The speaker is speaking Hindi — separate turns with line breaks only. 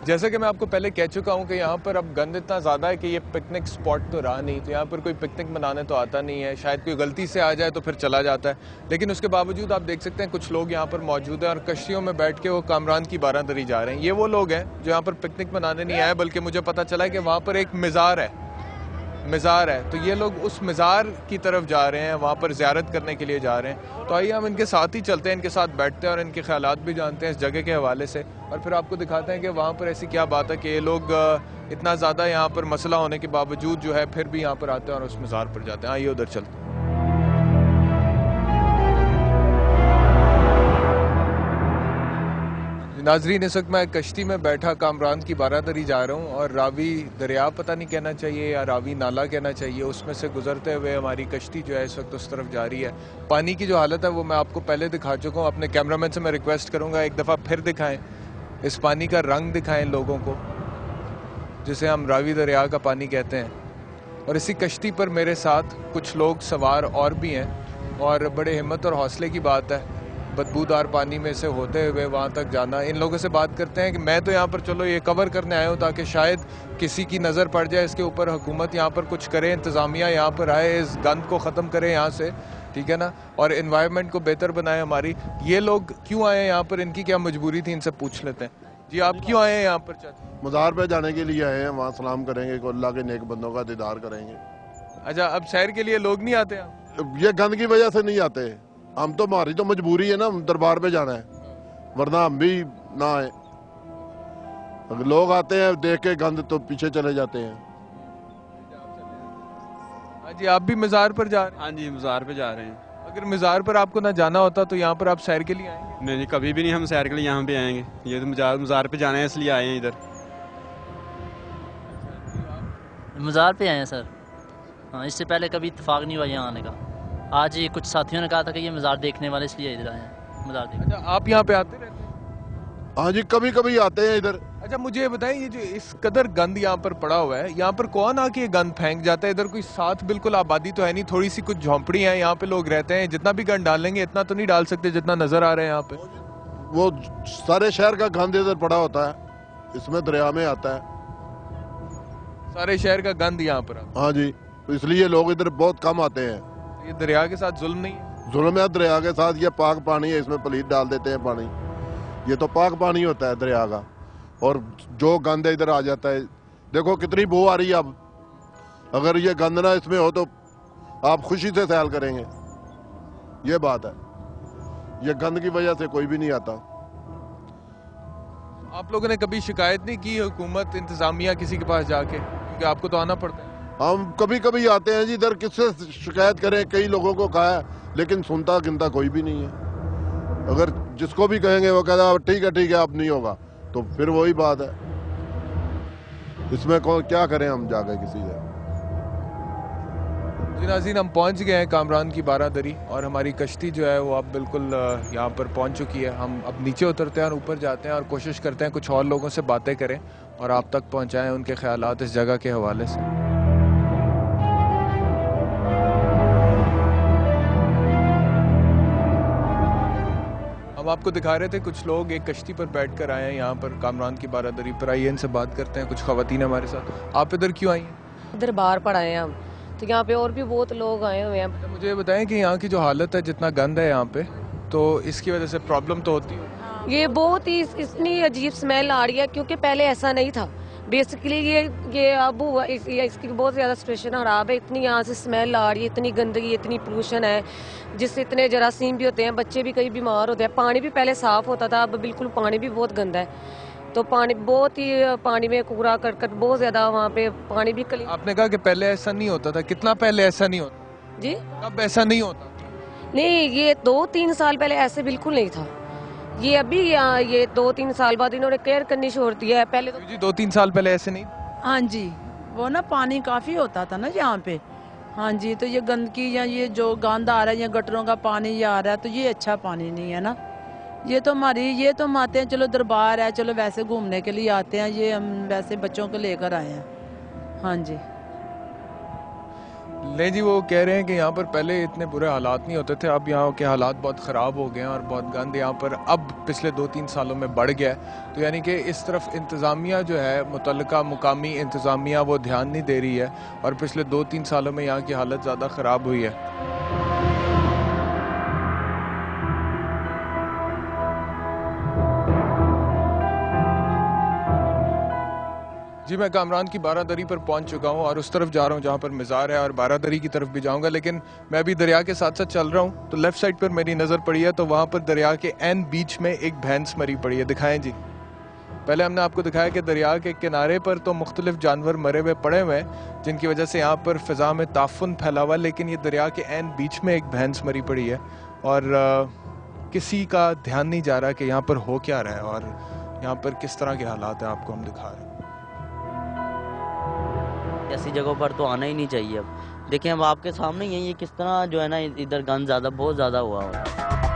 जैसे कि मैं आपको पहले कह चुका हूँ कि यहाँ पर अब गंद इतना ज़्यादा है कि ये पिकनिक स्पॉट तो रहा नहीं, तो यहाँ पर कोई पिकनिक मनाने तो आता नहीं है। शायद कोई गलती से आ जाए तो फिर चला जाता है, लेकिन उसके बावजूद आप देख सकते हैं कुछ लोग यहाँ पर मौजूद हैं और कश्तियों में बैठ के वो कामरान की बारादरी जा रहे हैं। ये वो लोग हैं जो यहाँ पर पिकनिक मनाने नहीं आए, बल्कि मुझे पता चला है कि वहाँ पर एक मज़ार है, तो ये लोग उस मज़ार की तरफ जा रहे हैं, वहाँ पर ज़ियारत करने के लिए जा रहे हैं। तो आइए हम इनके साथ ही चलते हैं, इनके साथ बैठते हैं और इनके ख्यालात भी जानते हैं इस जगह के हवाले से, और फिर आपको दिखाते हैं कि वहाँ पर ऐसी क्या बात है कि ये लोग इतना ज़्यादा यहाँ पर मसला होने के बावजूद जो है फिर भी यहाँ पर आते हैं और उस मज़ार पर जाते हैं। आइए उधर चलते हैं। नाजरीन, इस वक्त मैं कश्ती में बैठा कामरान की बारादरी जा रहा हूँ और रावी दरिया पता नहीं कहना चाहिए या रावी नाला कहना चाहिए, उसमें से गुजरते हुए हमारी कश्ती जो है इस वक्त उस तरफ जा रही है। पानी की जो हालत है वो मैं आपको पहले दिखा चुका हूँ। अपने कैमरामैन से मैं रिक्वेस्ट करूँगा एक दफ़ा फिर दिखाएं, इस पानी का रंग दिखाएं लोगों को, जिसे हम रावी दरिया का पानी कहते हैं। और इसी कश्ती पर मेरे साथ कुछ लोग सवार और भी हैं और बड़े हिम्मत और हौसले की बात है बदबूदार पानी में से होते हुए वहाँ तक जाना। इन लोगों से बात करते हैं कि मैं तो यहाँ पर चलो ये कवर करने आया हूँ ताकि शायद किसी की नज़र पड़ जाए इसके ऊपर, हुकूमत यहाँ पर कुछ करे, इंतज़ामिया यहाँ पर आए, इस गंद को ख़त्म करे यहाँ से, ठीक है ना, और इन्वायरमेंट को बेहतर बनाए हमारी। ये लोग क्यों आए यहाँ पर, इनकी क्या मजबूरी थी, इनसे पूछ लेते हैं। जी, आप क्यों आए हैं यहाँ पर?
मज़ार पे जाने के लिए आए हैं, वहाँ सलाम करेंगे, अल्लाह के नेक बंदों का दीदार करेंगे।
अच्छा, अब सैर के लिए लोग नहीं आते यहाँ?
ये गंद की वजह से नहीं आते, हम तो, हमारी तो मजबूरी है ना, दरबार पे जाना है, वरना हम भी ना आए। अगर लोग आते हैं देख के गंद तो पीछे चले जाते हैं।
हाँ जी, आप भी मज़ार पर जा रहे हैं?
हाँ जी, मज़ार पे जा रहे हैं।
अगर मज़ार पर आपको ना जाना होता तो यहाँ पर आप सैर के लिए आएंगे?
नहीं, कभी भी नहीं हम सैर के लिए यहाँ पे आएंगे, ये तो मज़ार पे जाना है इसलिए आए हैं इधर।
मज़ार पे आए हैं सर। हाँ, इससे पहले कभी इत्तेफाक नहीं हुआ यहाँ आने का। आज ही कुछ साथियों ने कहा था कि ये मज़ार देखने वाले, इसलिए इधर आए हैं मज़ार देखने।
अच्छा, आप यहाँ पे आते रहते हैं?
हाँ जी, कभी कभी आते हैं इधर।
अच्छा, मुझे ये बताएं, ये जो इस कदर गंद यहाँ पर पड़ा हुआ है, यहाँ पर कौन आके ये गंद फेंक जाता है? इधर कोई साथ बिल्कुल आबादी तो है नहीं, थोड़ी सी कुछ झोंपड़ी है, यहाँ पे लोग रहते हैं, जितना भी गंद डालेंगे इतना तो नहीं डाल सकते जितना नजर आ रहा है यहाँ पे।
वो सारे शहर का गंद इधर पड़ा होता है, इसमें दरिया में आता है।
सारे शहर का गंद यहाँ पर आता
हाँ जी, तो इसलिए लोग इधर बहुत कम आते हैं।
है। ये दरिया के साथ जुल्म नहीं है?
जुल्म है दरिया के साथ, ये पाक पानी है, इसमें पलीत डाल देते हैं पानी, ये तो पाक पानी होता है दरिया का, और जो गंद इधर आ जाता है। देखो कितनी बू आ रही है अब, अगर ये गंद ना इसमें हो तो आप खुशी से सैर करेंगे, ये बात है। ये गंद की वजह से कोई भी नहीं आता।
आप लोगों ने कभी शिकायत नहीं की हुकूमत, इंतजामिया, किसी के पास जाके? क्योंकि आपको तो आना पड़ता है।
हम कभी कभी आते हैं जी इधर, किससे शिकायत करें, कई लोगों को कहा है, लेकिन सुनता गिनता कोई भी नहीं है। अगर जिसको भी कहेंगे वो कहता ठीक है अब नहीं होगा, तो फिर वही बात है। इसमें क्या करें हम जाके किसी से।
जी नाज़रीन, हम पहुंच गए हैं कामरान की बारादरी और हमारी कश्ती जो है वो अब बिल्कुल यहाँ पर पहुंच चुकी है। हम अब नीचे उतरते हैं और ऊपर जाते हैं और कोशिश करते हैं कुछ और लोगों से बातें करें और आप तक पहुंचाएं उनके ख्यालात इस जगह के हवाले से। हम आपको दिखा रहे थे कुछ लोग एक कश्ती पर बैठ कर आए हैं यहाँ पर कामरान की बारादरी पर। आइए इनसे बात करते हैं। कुछ ख़वातीन हमारे साथ। आप इधर क्यों आई हैं?
दरबार पर आए हैं हम, तो यहाँ पे और भी बहुत लोग आए हुए हैं।
तो मुझे ये बताएं कि यहाँ की जो हालत है, जितना गंद है यहाँ पे, तो इसकी वजह से प्रॉब्लम तो होती है?
ये बहुत ही इतनी अजीब स्मेल आ रही है, क्योंकि पहले ऐसा नहीं था। बेसिकली ये अब हुआ, इसकी बहुत ज़्यादा सिचुएशन खराब है। इतनी यहाँ से स्मेल आ रही है, इतनी गंदगी, इतनी पोल्यूशन है, जिससे इतने जरासीम भी होते हैं, बच्चे भी कई बीमार होते हैं। पानी भी पहले साफ़ होता था, अब बिल्कुल पानी भी बहुत गंदा है। तो पानी बहुत ही, पानी में कूड़ा करकट बहुत ज़्यादा, वहाँ पे पानी भी
आपने कहा कि पहले ऐसा नहीं होता था, कितना पहले ऐसा नहीं होता
जी?
कब ऐसा नहीं होता?
नहीं, ये 2-3 साल पहले ऐसे बिल्कुल नहीं था। ये अभी ये 2-3 साल बाद इन्होंने केयर करनी छोड़ दी है। पहले तो
जी 2-3 साल पहले ऐसे नहीं?
हाँ जी, वो ना पानी काफ़ी होता था ना यहाँ पे। हाँ जी, तो ये गंदगी या ये जो गंद आ रहा है या गटरों का पानी ये आ रहा है, तो ये अच्छा पानी नहीं है ना। ये तो हम आते हैं, चलो दरबार है, चलो वैसे घूमने के लिए आते हैं, ये हम वैसे बच्चों को लेकर आए हैं। हाँ जी।
नहीं जी, वो कह रहे हैं कि यहाँ पर पहले इतने बुरे हालात नहीं होते थे, अब यहाँ के हालात बहुत ख़राब हो गए हैं और बहुत गंद यहाँ पर अब पिछले 2-3 सालों में बढ़ गया है। तो यानी कि इस तरफ इंतज़ामिया जो है, मुतल्लिका मुकामी इंतज़ामिया, वो ध्यान नहीं दे रही है और पिछले 2-3 सालों में यहाँ की हालत ज़्यादा ख़राब हुई है। जी, मैं कामरान की बारादरी पर पहुंच चुका हूं और उस तरफ जा रहा हूं जहां पर मज़ार है, और बारादरी की तरफ भी जाऊंगा, लेकिन मैं अभी दरिया के साथ साथ चल रहा हूं तो लेफ़्ट साइड पर मेरी नज़र पड़ी है, तो वहां पर दरिया के एन बीच में एक भैंस मरी पड़ी है। दिखाएं जी। पहले हमने आपको दिखाया कि दरिया के किनारे पर तो मुख्तलिफ जानवर मरे हुए पड़े हुए हैं, जिनकी वजह से यहाँ पर फ़िज़ा में ताफ़ुन फैला हुआ, लेकिन ये दरिया के एन बीच में एक भैंस मरी पड़ी है और किसी का ध्यान नहीं जा रहा कि यहाँ पर हो क्या रहा है और यहाँ पर किस तरह के हालात हैं, आपको हम दिखा रहे हैं।
ऐसी जगहों पर तो आना ही नहीं चाहिए। अब देखें, अब आपके सामने ही है ये किस तरह जो है ना इधर गंद ज़्यादा बहुत ज़्यादा हुआ है।